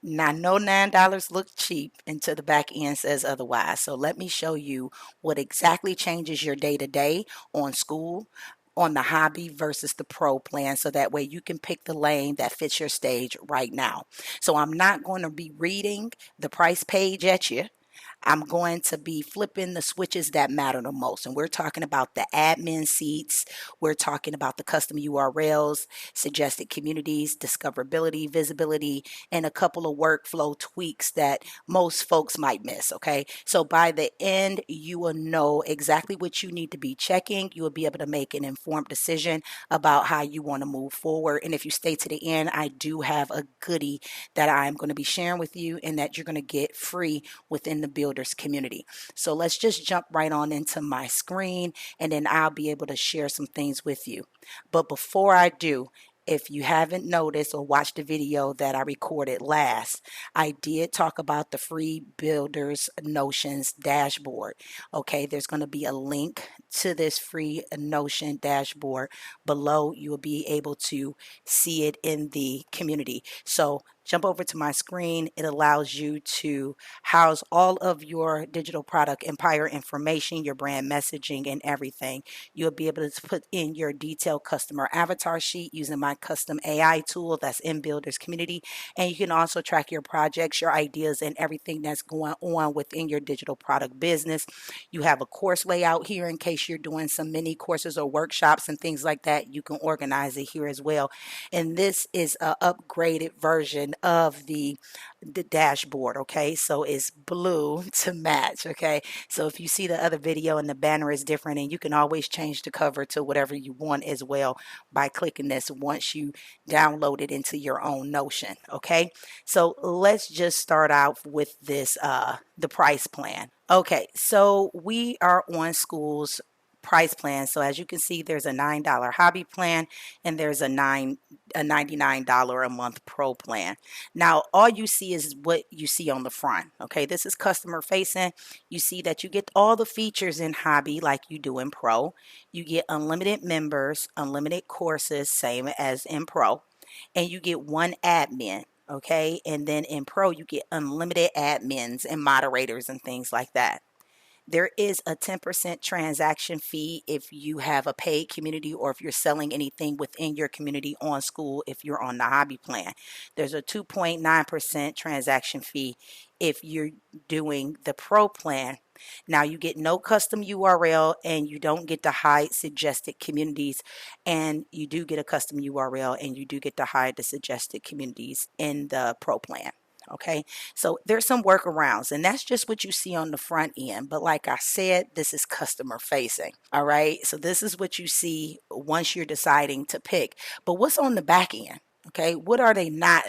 Now, no $9 look cheap until the back end says otherwise. So let me show you what exactly changes your day to day on Skool, on the hobby versus the pro plan, so that way you can pick the lane that fits your stage right now. So I'm not going to be reading the price page at you. I'm going to be flipping the switches that matter the most. And we're talking about the admin seats. We're talking about the custom URLs, suggested communities, discoverability, visibility, and a couple of workflow tweaks that most folks might miss. Okay. So by the end, you will know exactly what you need to be checking. You will be able to make an informed decision about how you want to move forward. And if you stay to the end, I do have a goodie that I'm going to be sharing with you and that you're going to get free within the builders community. So let's just jump right on into my screen and then I'll be able to share some things with you. But before I do, if you haven't noticed or watched the video that I recorded last, I did talk about the free Builders Notions dashboard. Okay, there's going to be a link to this free Notion dashboard below. You will be able to see it in the community. So jump over to my screen. It allows you to house all of your digital product empire information, your brand messaging, and everything. You'll be able to put in your detailed customer avatar sheet using my custom AI tool that's in Builders Community. And you can also track your projects, your ideas, and everything that's going on within your digital product business. You have a course layout here in case you're doing some mini courses or workshops and things like that. You can organize it here as well. And this is an upgraded version of the dashboard. Okay, so it's blue to match. Okay, so if you see the other video and the banner is different, and you can always change the cover to whatever you want as well by clicking this once you download it into your own Notion. Okay, so let's just start out with this the price plan. Okay, so we are on Skool's price plan. So as you can see, there's a $9 hobby plan and there's a $99 a month pro plan. Now all you see is what you see on the front. Okay, this is customer facing. You see that you get all the features in hobby like you do in pro. You get unlimited members, unlimited courses, same as in pro, and you get one admin. Okay, and then in pro you get unlimited admins and moderators and things like that. There is a 10% transaction fee if you have a paid community or if you're selling anything within your community on Skool if you're on the hobby plan. There's a 2.9% transaction fee if you're doing the pro plan. Now you get no custom URL and you don't get to hide suggested communities, and you do get a custom URL and you do get to hide the suggested communities in the pro plan. Okay, so there's some workarounds, and that's just what you see on the front end. But like I said, this is customer facing. All right, so this is what you see once you're deciding to pick. But what's on the back end? Okay, what are they not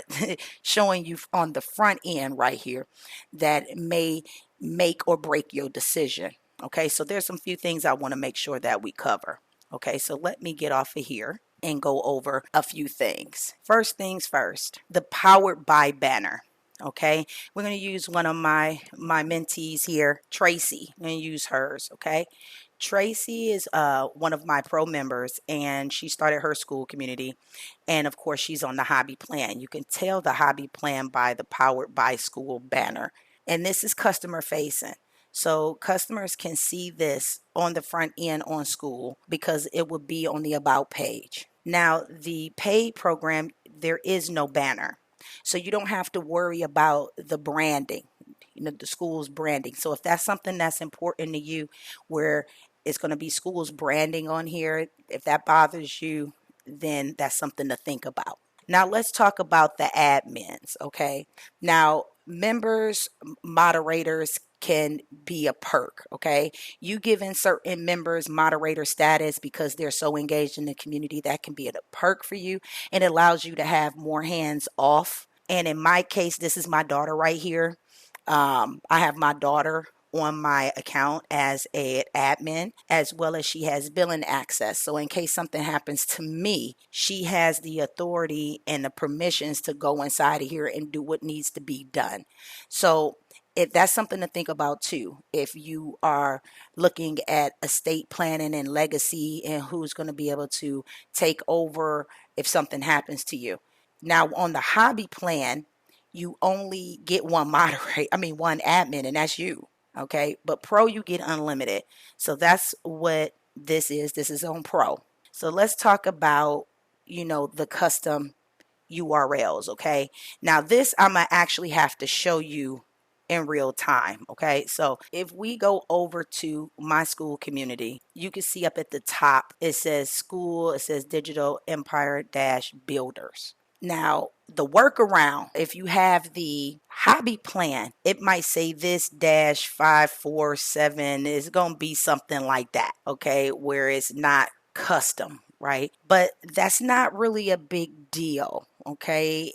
showing you on the front end right here that may make or break your decision? Okay, so there's some few things I want to make sure that we cover. Okay, so let me get off of here and go over a few things. First things first, the powered by banner. Okay, we're going to use one of my mentees here, Tracy. I'm going to use hers. Okay, Tracy is one of my pro members, and she started her Skool community, and of course she's on the hobby plan. You can tell the hobby plan by the powered by Skool banner, and this is customer facing. So customers can see this on the front end on Skool because it would be on the about page. Now the paid program, there is no banner. So you don't have to worry about the branding, the Skool's branding. So if that's something that's important to you, where it's going to be Skool's branding on here, if that bothers you, then that's something to think about. Now let's talk about the admins. Okay. Now members, moderators can be a perk. Okay, you giving certain members moderator status because they're so engaged in the community, that can be a perk for you, and it allows you to have more hands off. And in my case, this is my daughter right here. I have my daughter on my account as an admin, as well as she has billing access. So in case something happens to me, she has the authority and the permissions to go inside of here and do what needs to be done. So if that's something to think about too, if you are looking at estate planning and legacy and who's going to be able to take over if something happens to you. Now on the hobby plan, you only get one one admin, and that's you. Okay, but Pro, you get unlimited. So that's what this is. This is on Pro. So let's talk about, the custom URLs. Okay, now this I'm gonna actually have to show you in real time. Okay, so if we go over to my school community, you can see up at the top it says school, it says digital empire dash builders. Now, the workaround, if you have the hobby plan, it might say this dash 547 is going to be something like that, okay, where it's not custom, right? But that's not really a big deal, okay?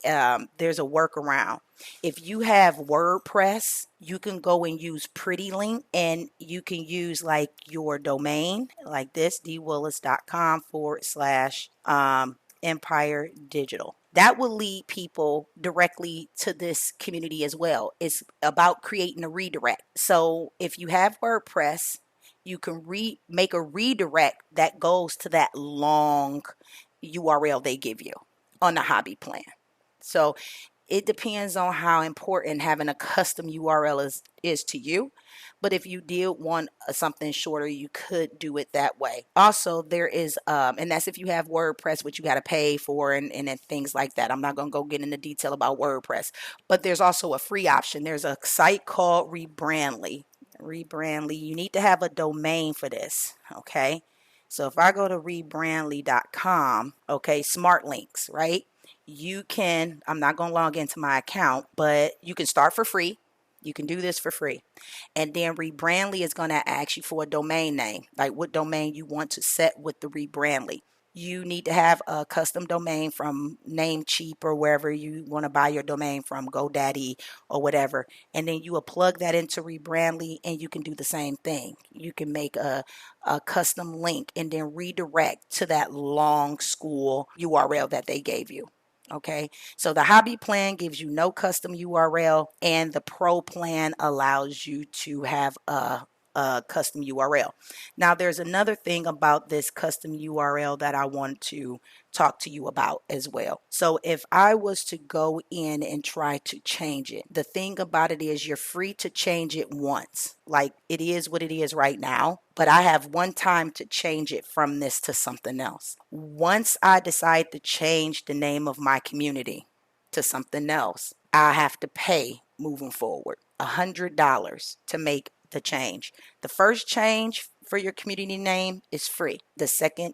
There's a workaround. If you have WordPress, you can go and use Pretty Link, and you can use like your domain like this, dwillis.com / Empire Digital. That will lead people directly to this community as well. It's about creating a redirect. So if you have WordPress, you can make a redirect that goes to that long URL they give you on the hobby plan. So it depends on how important having a custom URL is to you. But if you did want something shorter, you could do it that way. Also, there is, and that's if you have WordPress, which you got to pay for and things like that. I'm not going to go get into detail about WordPress. But there's also a free option. There's a site called Rebrandly. Rebrandly, you need to have a domain for this, okay? So if I go to rebrandly.com, okay, smart links, right? You can, I'm not going to log into my account, but you can start for free. You can do this for free. And then Rebrandly is going to ask you for a domain name, like what domain you want to set with the Rebrandly. You need to have a custom domain from Namecheap or wherever you want to buy your domain from, GoDaddy or whatever. And then you will plug that into Rebrandly, and you can do the same thing. You can make a custom link and then redirect to that long school URL that they gave you. Okay, so the hobby plan gives you no custom URL, and the pro plan allows you to have a custom URL. Now, there's another thing about this custom URL that I want to talk to you about as well. So if I was to go in and try to change it, the thing about it is you're free to change it once. Like, it is what it is right now, but I have one time to change it from this to something else. Once I decide to change the name of my community to something else, I have to pay moving forward $100 to make the change. The first change for your community name is free. The second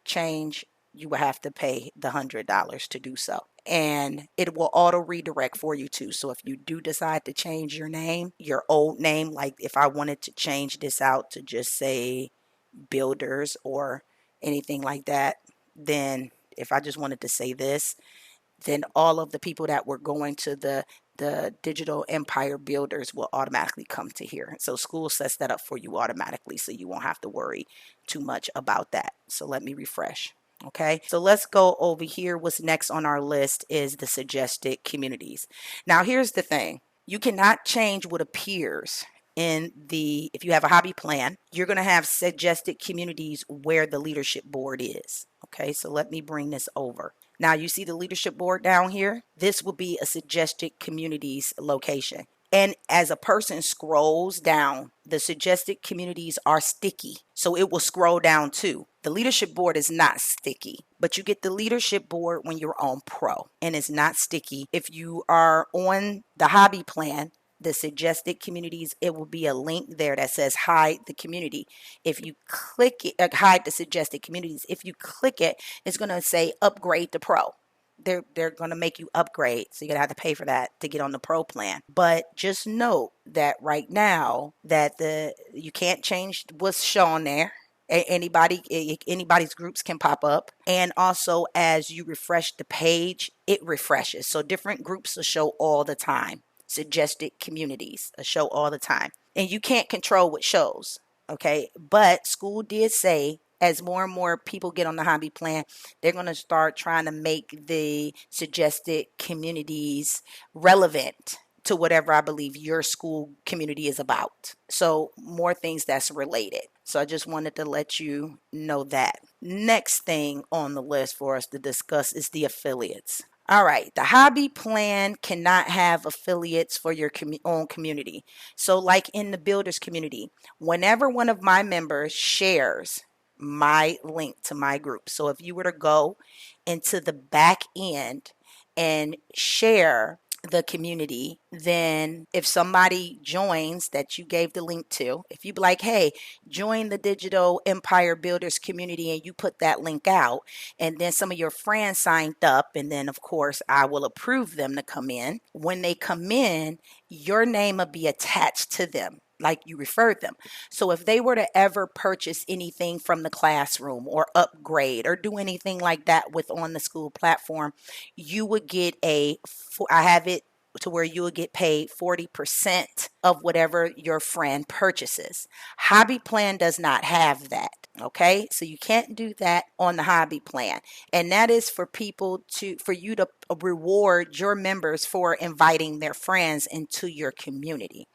change, you will have to pay the $100 to do so. And it will auto redirect for you too. So if you do decide to change your name, your old name, like if I wanted to change this out to just say builders or anything like that, then if I just wanted to say this, then all of the people that were going to the digital empire builders will automatically come to here. So school sets that up for you automatically, so you won't have to worry too much about that. So let me refresh. Okay, so let's go over here. What's next on our list is the suggested communities. Now here's the thing. You cannot change what appears in the, if you have a hobby plan, you're going to have suggested communities where the leadership board is. Okay, so let me bring this over. Now you see the leadership board down here. This will be a suggested communities location. And as a person scrolls down, the suggested communities are sticky. So it will scroll down too. The leadership board is not sticky, but you get the leadership board when you're on Pro, and it's not sticky. If you are on the hobby plan, the suggested communities, it will be a link there that says hide the community. If you click it, hide the suggested communities. If you click it, it's going to say upgrade to Pro. They're going to make you upgrade, so you're going to have to pay for that to get on the Pro plan. But just note that right now that you can't change what's shown there. Anybody's groups can pop up, and also as you refresh the page, it refreshes. So different groups will show all the time. Suggested communities show all the time, and you can't control what shows. Okay, but school did say as more and more people get on the hobby plan, they're going to start trying to make the suggested communities relevant to whatever I believe your school community is about. So more things that's related. So I just wanted to let you know that. Next thing on the list for us to discuss is the affiliates. All right, the hobby plan cannot have affiliates for your own community. So, like in the builders community, whenever one of my members shares my link to my group, so if you were to go into the back end and share the community, then if somebody joins that you gave the link to, if you be like, hey, join the Digital Empire Builders community, and you put that link out, and then some of your friends signed up, and then of course I will approve them to come in. When they come in, your name will be attached to them, like you referred them. So if they were to ever purchase anything from the classroom or upgrade or do anything like that with on the school platform, you would get I have it to where you will get paid 40% of whatever your friend purchases. Hobby plan does not have that. Okay, so you can't do that on the hobby plan, and that is for you to reward your members for inviting their friends into your community.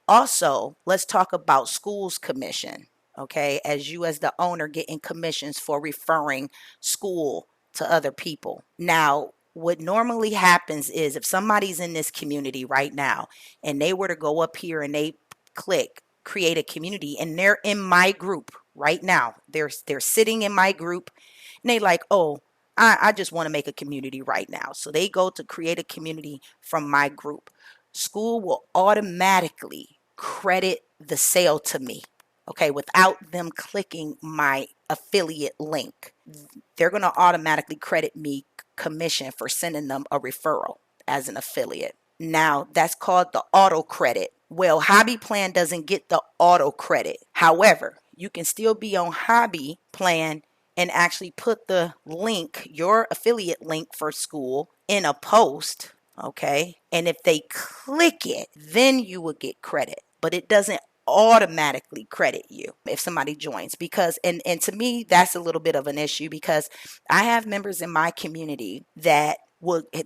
Also, let's talk about schools commission. Okay, as you as the owner getting commissions for referring school to other people. Now, what normally happens is if somebody's in this community right now and they were to go up here and they click create a community and they're in my group right now, they're sitting in my group and they like, oh, I just want to make a community right now. So they go to create a community from my group. School will automatically credit the sale to me, okay, without them clicking my affiliate link. They're going to automatically credit me commission for sending them a referral as an affiliate. Now, that's called the auto credit. Well, Hobby Plan doesn't get the auto credit. However, you can still be on Hobby Plan and actually put the link, your affiliate link for school, in a post, okay? And if they click it, then you will get credit, but it doesn't automatically credit you if somebody joins, because and to me that's a little bit of an issue, because I have members in my community that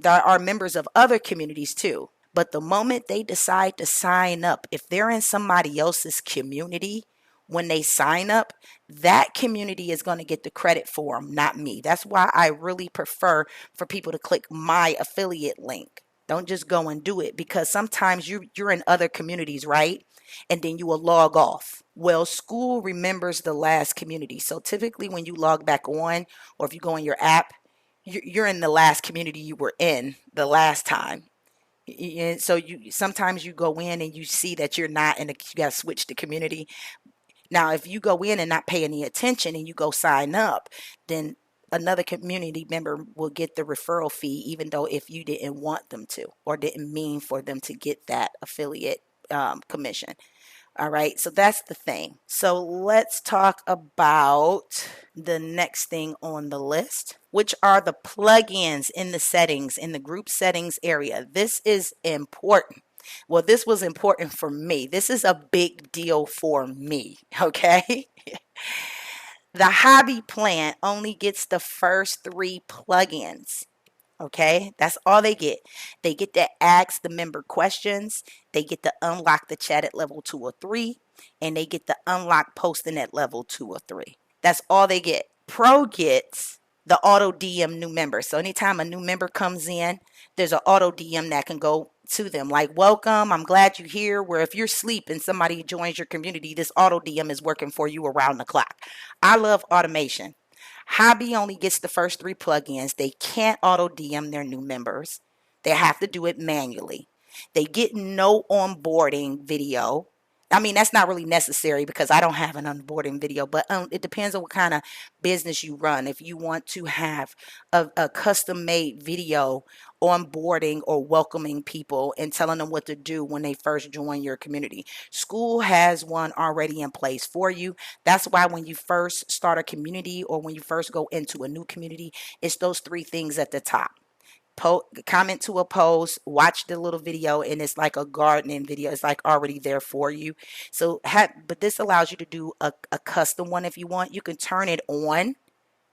are members of other communities too, but the moment they decide to sign up, if they're in somebody else's community, when they sign up, that community is going to get the credit for them, not me. That's why I really prefer for people to click my affiliate link. Don't just go and do it, because sometimes you're in other communities, right? And then you will log off. Well, school remembers the last community. So typically when you log back on, or if you go in your app, you're in the last community you were in the last time. And so you sometimes you go in and you see that you're not in you got to switch the community. Now, if you go in and not pay any attention and you go sign up, then another community member will get the referral fee, even though if you didn't want them to or didn't mean for them to get that affiliate commission. All right, so that's the thing. So let's talk about the next thing on the list, which are the plugins in the settings, in the group settings area. This is important. Well, this was important for me. This is a big deal for me, okay? The hobby plan only gets the first 3 plugins. Okay, that's all they get. They get to ask the member questions. They get to unlock the chat at level 2 or 3. And they get to unlock posting at level 2 or 3. That's all they get. Pro gets the auto DM new member. So anytime a new member comes in, there's an auto DM that can go to them like, welcome, I'm glad you're here. Where if you're asleep and somebody joins your community, this auto DM is working for you around the clock. I love automation. Hobby only gets the first 3 plugins. They can't auto DM their new members. They have to do it manually. They get no onboarding video. I mean, that's not really necessary because I don't have an onboarding video, but it depends on what kind of business you run. If you want to have a custom made video onboarding or welcoming people and telling them what to do when they first join your community, school has one already in place for you. That's why when you first start a community or when you first go into a new community, it's those 3 things at the top. Comment to a post, watch the little video, and it's like a gardening video. It's like already there for you. So but this allows you to do a custom one if you want. You can turn it on.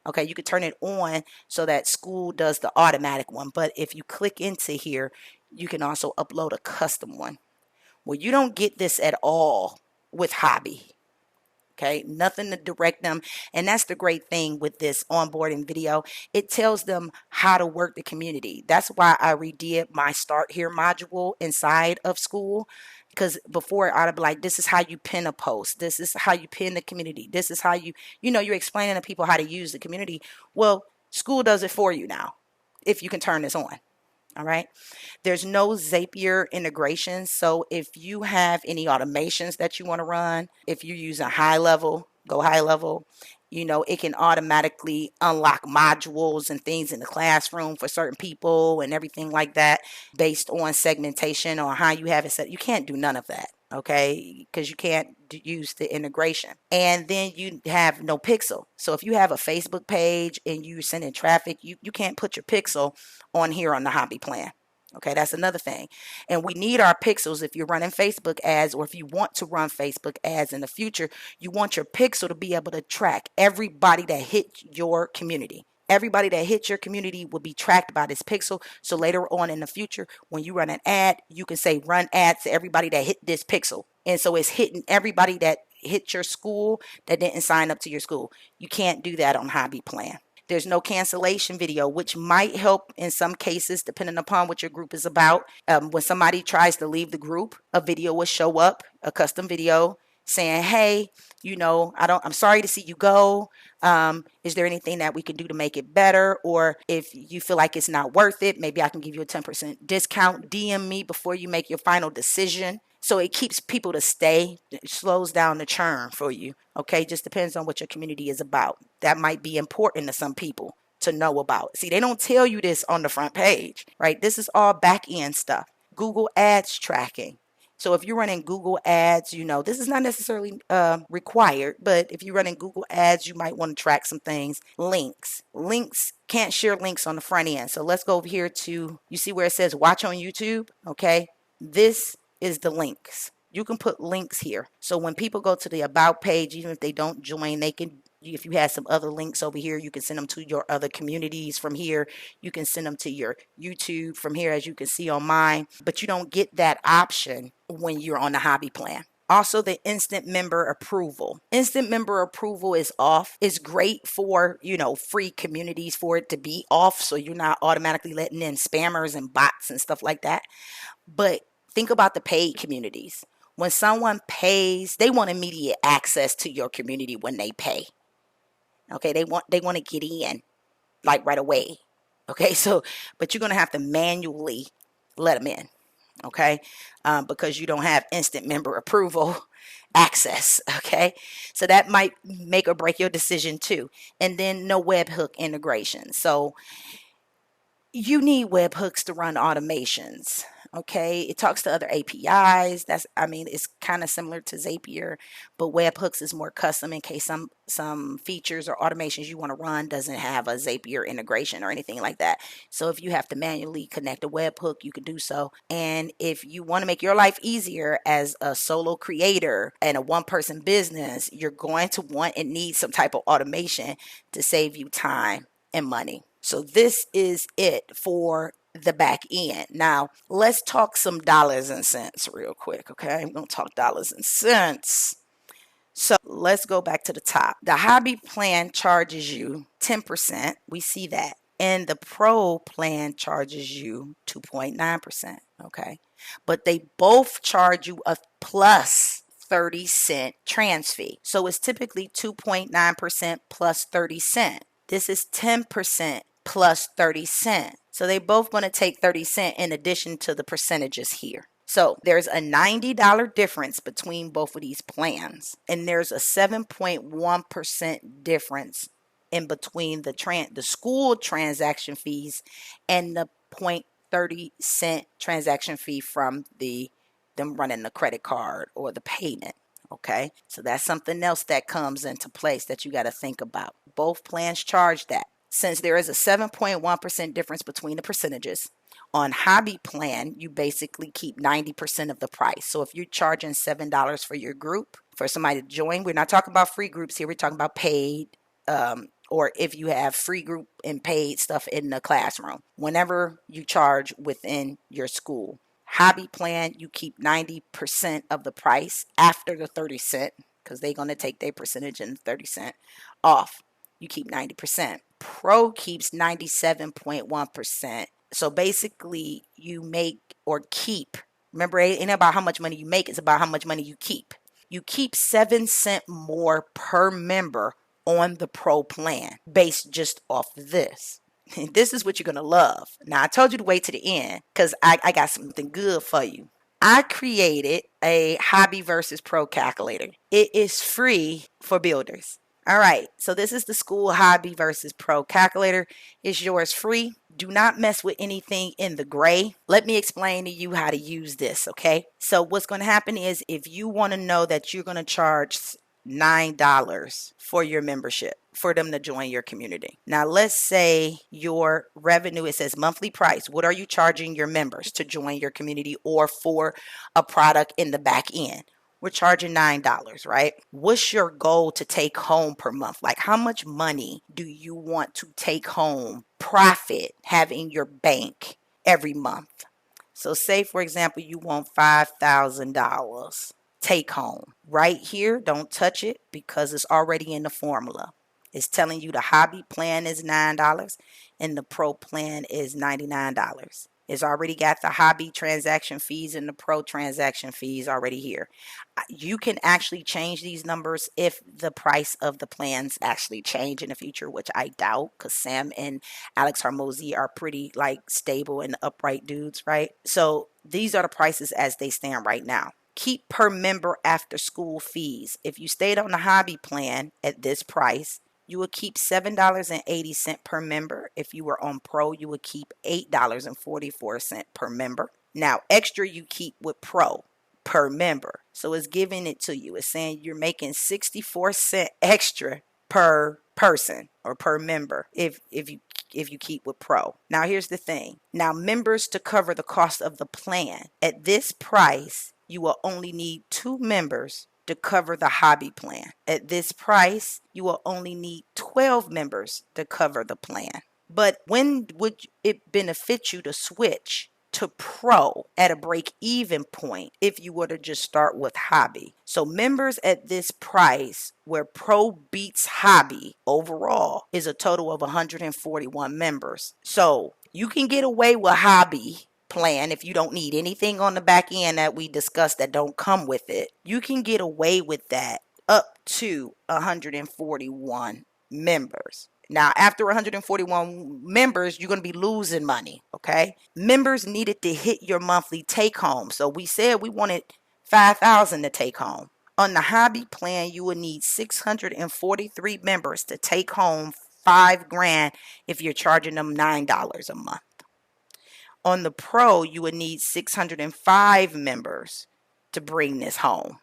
Okay, you can turn it on so that school does the automatic one. But if you click into here, you can also upload a custom one. Well, you don't get this at all with hobby. Okay, nothing to direct them. And that's the great thing with this onboarding video. It tells them how to work the community. That's why I redid my Start Here module inside of Skool. Because before I'd be like, this is how you pin a post. This is how you pin the community. This is how you're explaining to people how to use the community. Well, Skool does it for you now, if you can turn this on. All right. There's no Zapier integration. So if you have any automations that you want to run, if you're using high level, go high level, it can automatically unlock modules and things in the classroom for certain people and everything like that based on segmentation or how you have it set. You can't do none of that. Okay, because you can't use the integration. And then you have no pixel. So if you have a Facebook page and you send in traffic, you can't put your pixel on here on the hobby plan. Okay, that's another thing. And we need our pixels if you're running Facebook ads, or if you want to run Facebook ads in the future, you want your pixel to be able to track everybody that hit your community. Everybody that hits your community will be tracked by this pixel. So later on in the future, when you run an ad, you can say run ads to everybody that hit this pixel. And so it's hitting everybody that hit your school that didn't sign up to your school. You can't do that on Hobby Plan. There's no cancellation video, which might help in some cases, depending upon what your group is about. When somebody tries to leave the group, a video will show up, a custom video saying, hey, I'm sorry to see you go. Is there anything that we can do to make it better? Or if you feel like it's not worth it, maybe I can give you a 10% discount. DM me before you make your final decision. So it keeps people to stay. It slows down the churn for you. Okay, just depends on what your community is about. That might be important to some people to know about. See, they don't tell you this on the front page, right? This is all back end stuff. Google Ads tracking. So if you're running Google Ads, this is not necessarily required, but if you're running Google Ads, you might want to track some things. Links. Can't share links on the front end. So let's go over here to, you see where it says watch on YouTube? Okay, this is the links. You can put links here. So when people go to the about page, even if they don't join, they can, if you have some other links over here, you can send them to your other communities from here. You can send them to your YouTube from here, as you can see on mine, but you don't get that option when you're on the hobby plan. Also, the instant member approval. Instant member approval is off. It's great for, free communities for it to be off, so you're not automatically letting in spammers and bots and stuff like that. But think about the paid communities. When someone pays, they want immediate access to your community when they pay. Okay, they want to get in like right away. Okay, so but you're going to have to manually let them in. Okay, because you don't have instant member approval access. Okay, so that might make or break your decision too. And then no webhook integration. So you need webhooks to run automations. Okay, it talks to other APIs. It's kind of similar to Zapier, but webhooks is more custom in case some features or automations you want to run doesn't have a Zapier integration or anything like that. So if you have to manually connect a webhook, you can do so. And if you want to make your life easier as a solo creator and a one-person business, you're going to want and need some type of automation to save you time and money. So this is it for the back end. Now, let's talk some dollars and cents real quick, okay? I'm going to talk dollars and cents. So let's go back to the top. The hobby plan charges you 10%. We see that. And the pro plan charges you 2.9%, okay? But they both charge you a plus 30-cent trans fee. So it's typically 2.9% plus 30 cents. This is 10% plus 30 cents. So they both going to take 30 cents in addition to the percentages here. So there's a $90 difference between both of these plans. And there's a 7.1% difference in between the Skool transaction fees and the 0.30 cent transaction fee from them running the credit card or the payment. Okay, so that's something else that comes into place that you got to think about. Both plans charge that. Since there is a 7.1% difference between the percentages, on hobby plan, you basically keep 90% of the price. So if you're charging $7 for your group, for somebody to join, we're not talking about free groups here. We're talking about paid, or if you have free group and paid stuff in the classroom, whenever you charge within your school. Hobby plan, you keep 90% of the price after the 30 cent, because they're going to take their percentage and 30 cents off. You keep 90%. Pro keeps 97.1%. So basically, you make or keep. Remember, it ain't about how much money you make, it's about how much money you keep. You keep 7 cents more per member on the Pro plan based just off of this. This is what you're going to love. Now, I told you to wait to the end because I got something good for you. I created a hobby versus pro calculator. It is free for builders. All right, so this is the Skool hobby versus pro calculator. It's yours free. Do not mess with anything in the gray. Let me explain to you how to use this, okay? So what's going to happen is if you want to know that you're going to charge $9 for your membership for them to join your community. Now, let's say your revenue, it says monthly price. What are you charging your members to join your community or for a product in the back end? We're charging $9, right? What's your goal to take home per month? Like, how much money do you want to take home profit having your bank every month? So say, for example, you want $5,000 take home. Right here, don't touch it because it's already in the formula. It's telling you the hobby plan is $9 and the pro plan is $99. It's already got the hobby transaction fees and the pro transaction fees already here. You can actually change these numbers if the price of the plans actually change in the future, which I doubt because Sam and Alex Harmozy are pretty like stable and upright dudes, right? So these are the prices as they stand right now. Keep per member after school fees. If you stayed on the hobby plan at this price, you would keep $7.80 per member. If you were on pro, you would keep $8.44 per member. Now, extra you keep with pro per member. So it's giving it to you. It's saying you're making 64 cents extra per person or per member if you keep with pro. Now, here's the thing. Now, members to cover the cost of the plan. At this price, you will only need 2 members to cover the hobby plan. At this price, you will only need 12 members to cover the plan. But when would it benefit you to switch to pro at a break-even point if you were to just start with hobby? So members at this price, where pro beats hobby overall, is a total of 141 members. So you can get away with hobby plan if you don't need anything on the back end that we discussed that don't come with it. You can get away with that up to 141 members. Now, after 141 members, you're going to be losing money, okay? Members needed to hit your monthly take home. So we said we wanted 5,000 to take home. On the hobby plan, you will need 643 members to take home $5,000 if you're charging them $9 a month. On the pro, you would need 605 members to bring this home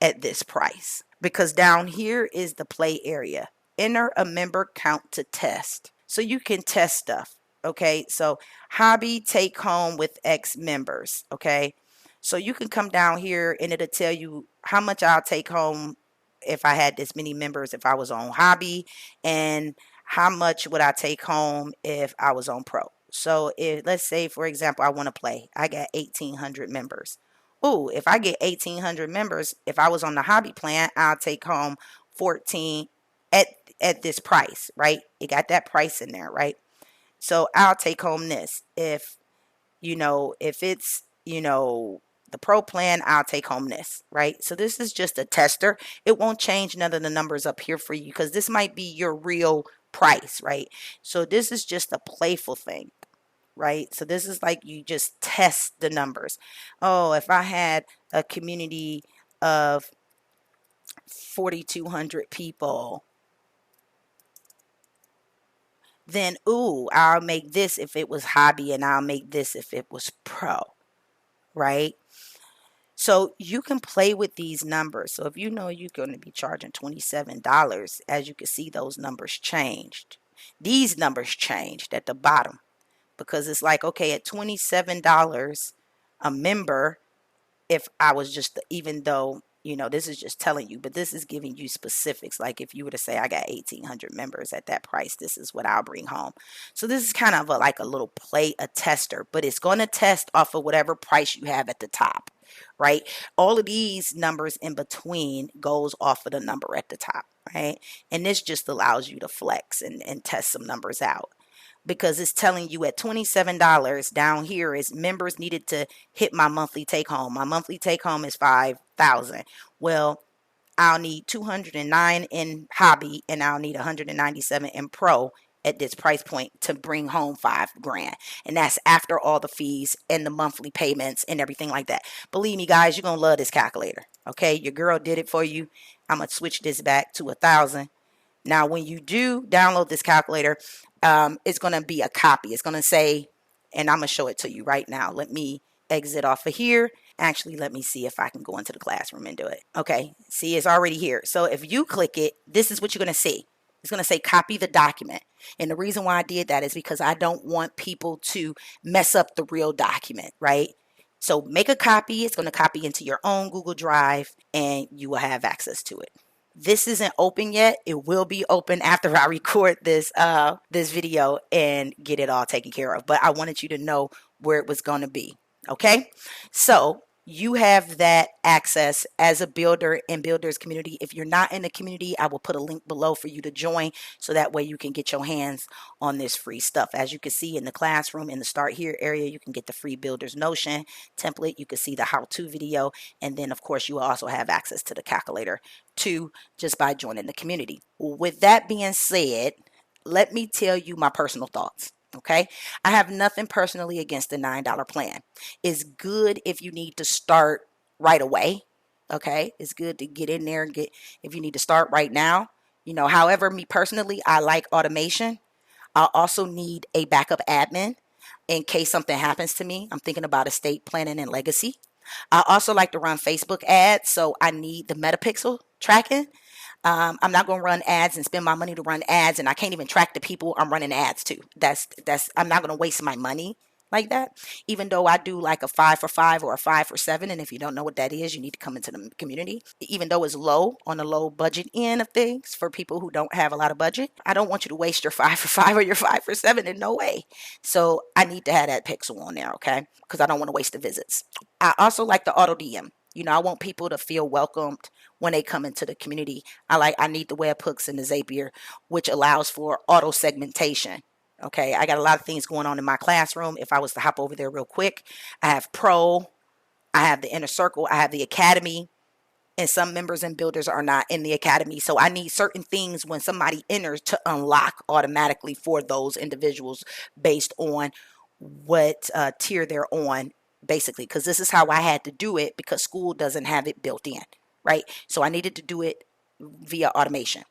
at this price. Because down here is the play area. Enter a member count to test. So you can test stuff. Okay, so hobby take home with X members. Okay, so you can come down here and it'll tell you how much I'll take home if I had this many members if I was on hobby, and how much would I take home if I was on pro. So if, let's say, for example, I want to play. I got 1,800 members. Ooh, if I get 1,800 members, if I was on the hobby plan, I'll take home 14 at this price, right? It got that price in there, right? So I'll take home this. If it's, the pro plan, I'll take home this, right? So this is just a tester. It won't change none of the numbers up here for you because this might be your real price, right? So this is just a playful thing, right? So this is like you just test the numbers. Oh, if I had a community of 4,200 people, then I'll make this if it was hobby and I'll make this if it was pro, right? So you can play with these numbers. So if you know you're going to be charging $27, as you can see, those numbers changed. These numbers changed at the bottom because it's like, okay, at $27 a member, if I was just, even though You know, this is just telling you, but this is giving you specifics. Like if you were to say, I got 1,800 members at that price, this is what I'll bring home. So this is kind of like a little play, a tester, but it's going to test off of whatever price you have at the top, right? All of these numbers in between goes off of the number at the top, right? And this just allows you to flex and test some numbers out, because it's telling you at $27 down here is members needed to hit my monthly take home. My monthly take home is 5,000. Well, I'll need 209 in hobby and I'll need 197 in pro at this price point to bring home 5 grand. And that's after all the fees and the monthly payments and everything like that. Believe me, guys, you're going to love this calculator. Okay. Your girl did it for you. I'm going to switch this back to 1,000. Now, when you do download this calculator, it's going to be a copy. It's going to say, and I'm going to show it to you right now. Let me exit off of here. Actually, let me see if I can go into the classroom and do it. Okay, see, it's already here. So if you click it, this is what you're going to see. It's going to say copy the document. And the reason why I did that is because I don't want people to mess up the real document, right? So make a copy. It's going to copy into your own Google Drive and you will have access to it. This isn't open yet. It will be open after I record this video and get it all taken care of. But I wanted you to know where it was going to be. Okay, so you have that access as a builder in Builders Community. If you're not in the community, I will put a link below for you to join, so that way you can get your hands on this free stuff. As you can see in the classroom, in the Start Here area, you can get the free Builders Notion template. You can see the how-to video, and then of course you will also have access to the calculator too, just by joining the community. With that being said, let me tell you my personal thoughts. Okay, I have nothing personally against the $9 plan. It's good if you need to start right away. Okay, it's good to get in there and get, if you need to start right now. You know, however, me personally, I like automation. I also need a backup admin in case something happens to me. I'm thinking about estate planning and legacy. I also like to run Facebook ads, so I need the metapixel tracking. I'm not going to run ads and spend my money to run ads, and I can't even track the people I'm running ads to. I'm not going to waste my money like that, even though I do like a 5 for 5 or a 5 for 7. And if you don't know what that is, you need to come into the community. Even though it's low, on the low budget end of things for people who don't have a lot of budget, I don't want you to waste your 5 for 5 or your 5 for 7 in no way. So I need to have that pixel on there, okay? Because I don't want to waste the visits. I also like the auto DM. You know, I want people to feel welcomed when they come into the community. I need the webhooks and the Zapier, which allows for auto segmentation. Okay, I got a lot of things going on in my classroom. If I was to hop over there real quick, I have Pro, I have the Inner Circle, I have the Academy, and some members and builders are not in the Academy. So I need certain things when somebody enters to unlock automatically for those individuals based on what tier they're on, basically, because this is how I had to do it because Skool doesn't have it built in, right? So I needed to do it via automation.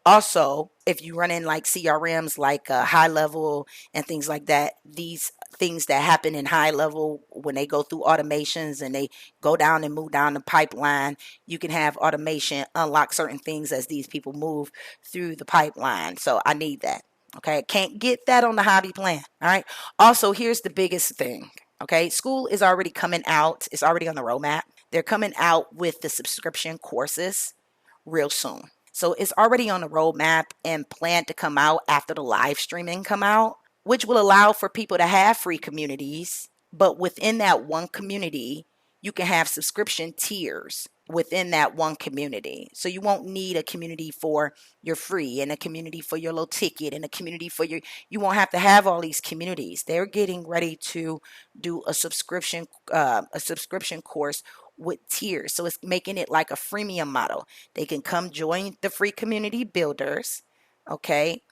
Also, if you run in like CRMs like high level and things like that, these things that happen in high level when they go through automations and they go down and move down the pipeline, you can have automation unlock certain things as these people move through the pipeline. So I need that. Okay, can't get that on the hobby plan. All right. Also, here's the biggest thing. Okay, Skool is already coming out. It's already on the roadmap. They're coming out with the subscription courses real soon. So it's already on the roadmap and planned to come out after the live streaming come out, which will allow for people to have free communities. But within that one community, you can have subscription tiers within that one community. So you won't need a community for your free and a community for your low ticket and a community for your, you won't have to have all these communities. They're getting ready to do a subscription course with tiers. So it's making it like a freemium model. They can come join the free community builders, okay?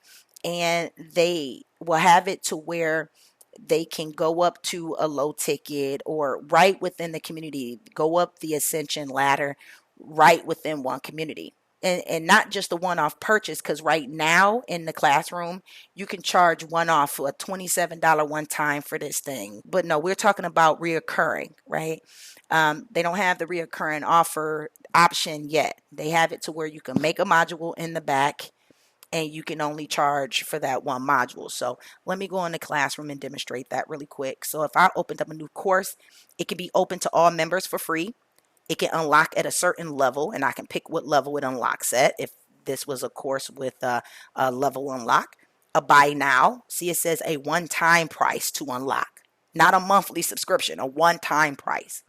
And they will have it to where they can go up to a low ticket or right within the community, go up the ascension ladder right within one community. And not just a one-off purchase, because right now in the classroom, you can charge one-off for a $27 one time for this thing. But no, we're talking about reoccurring, right? They don't have the reoccurring offer option yet. They have it to where you can make a module in the back and you can only charge for that one module. So let me go in the classroom and demonstrate that really quick. So if I opened up a new course, it can be open to all members for free. It can unlock at a certain level, and I can pick what level it unlocks at if this was a course with a level unlock. A buy now. See, it says a one-time price to unlock, not a monthly subscription, a one-time price.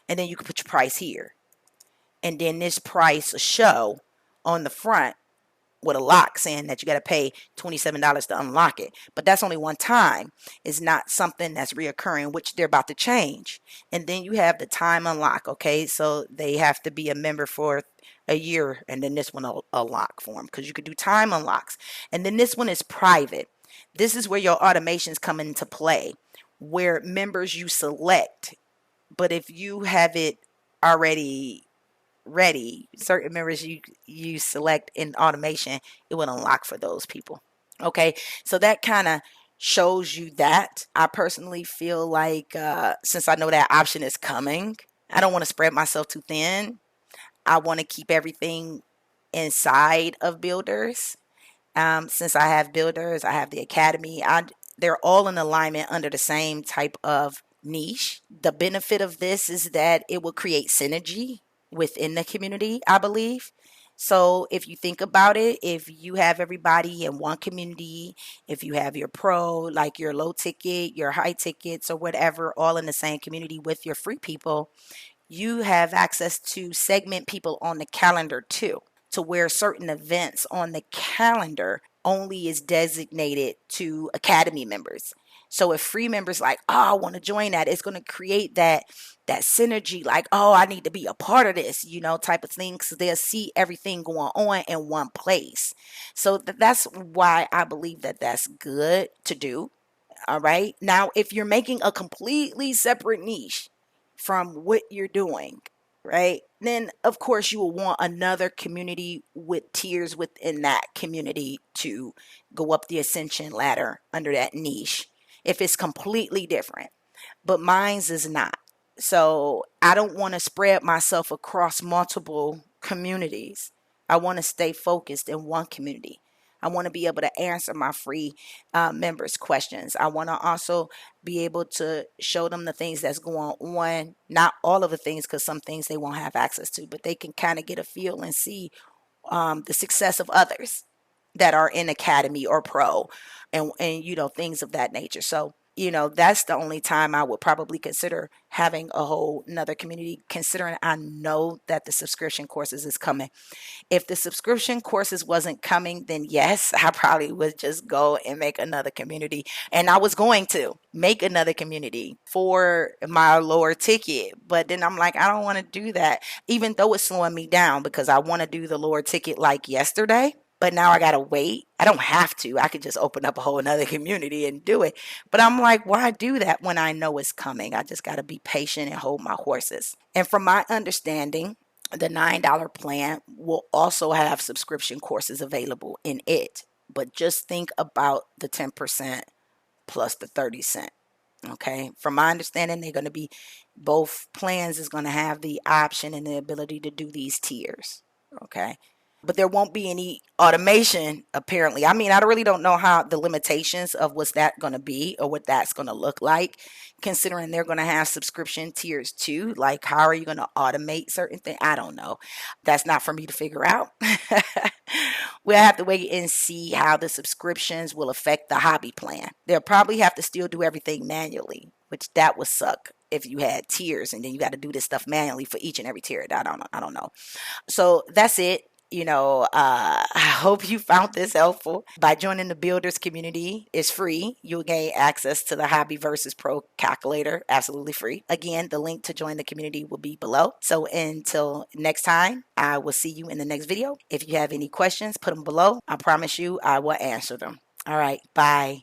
And then you can put your price here. And then this price will show on the front with a lock saying that you got to pay $27 to unlock it. But that's only one time. It's not something that's reoccurring, which they're about to change. And then you have the time unlock. Okay, so they have to be a member for a year, and then this one will unlock for them, because you could do time unlocks. And then this one is private. This is where your automations come into play, where members you select. But if you have it already ready, certain members you select in automation, it will unlock for those people. Okay, so that kind of shows you that. I personally feel like since I know that option is coming, I don't want to spread myself too thin. I want to keep everything inside of builders. Since I have builders, I have the academy, they're all in alignment under the same type of niche. The benefit of this is that it will create synergy within the community, I believe. So if you think about it, if you have everybody in one community, if you have your pro, like your low ticket, your high tickets or whatever, all in the same community with your free people, you have access to segment people on the calendar too, to where certain events on the calendar only is designated to academy members. So if free members like, oh, I want to join that, it's going to create that synergy, like, oh, I need to be a part of this, type of thing, because they'll see everything going on in one place. So that's why I believe that that's good to do. All right. Now, if you're making a completely separate niche from what you're doing, right, then of course you will want another community with tiers within that community to go up the ascension ladder under that niche if it's completely different. But mine's is not. So I don't want to spread myself across multiple communities. I want to stay focused in one community. I want to be able to answer my free members' questions. I want to also be able to show them the things that's going on. Not all of the things, because some things they won't have access to, but they can kind of get a feel and see the success of others that are in academy or pro, and things of that nature. So that's the only time I would probably consider having a whole another community, considering I know that the subscription courses is coming. If the subscription courses wasn't coming, then yes, I probably would just go and make another community. And I was going to make another community for my lower ticket. But then I'm like, I don't want to do that, even though it's slowing me down, because I want to do the lower ticket like yesterday. But now I got to wait. I don't have to. I could just open up a whole another community and do it. But I'm like, why do that when I know it's coming? I just got to be patient and hold my horses. And from my understanding, the $9 plan will also have subscription courses available in it. But just think about the 10% plus the 30 cents. Okay. From my understanding, they're going to be, both plans is going to have the option and the ability to do these tiers. Okay. But there won't be any automation, apparently. I mean, I really don't know how the limitations of what's that going to be or what that's going to look like, considering they're going to have subscription tiers too. Like, how are you going to automate certain things? I don't know. That's not for me to figure out. We'll have to wait and see how the subscriptions will affect the hobby plan. They'll probably have to still do everything manually, which that would suck if you had tiers and then you got to do this stuff manually for each and every tier. I don't know. So that's it. I hope you found this helpful. By joining the builders community, it's free. You'll gain access to the hobby versus pro calculator, absolutely free. Again, the link to join the community will be below. So until next time, I will see you in the next video. If you have any questions, put them below. I promise you I will answer them. All right, bye.